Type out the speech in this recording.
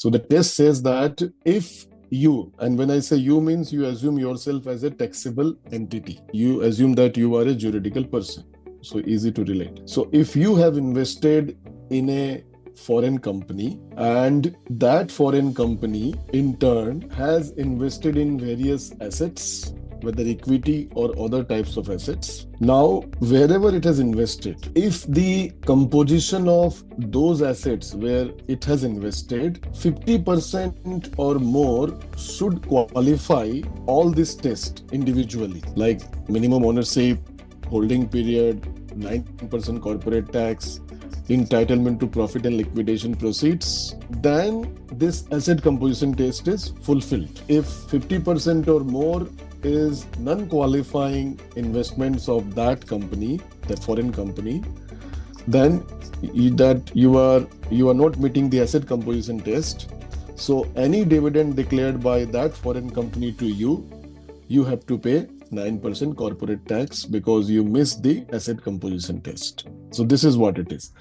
So the test says that if you, and when I say you means you assume yourself as a taxable entity. You assume that you are a juridical person. So easy to relate. So if you have invested in a foreign company and that foreign company in turn has invested in various assets, whether equity or other types of assets. Now, wherever it has invested, if the composition of those assets where it has invested, 50% or more should qualify all this test individually, like minimum ownership, holding period, 9% corporate tax, entitlement to profit and liquidation proceeds, then this asset composition test is fulfilled. If 50% or more is non-qualifying investments of that company, that foreign company, then you are not meeting the asset composition test. So any dividend declared by that foreign company to you have to pay 9% corporate tax because you missed the asset composition test. So this is what it is.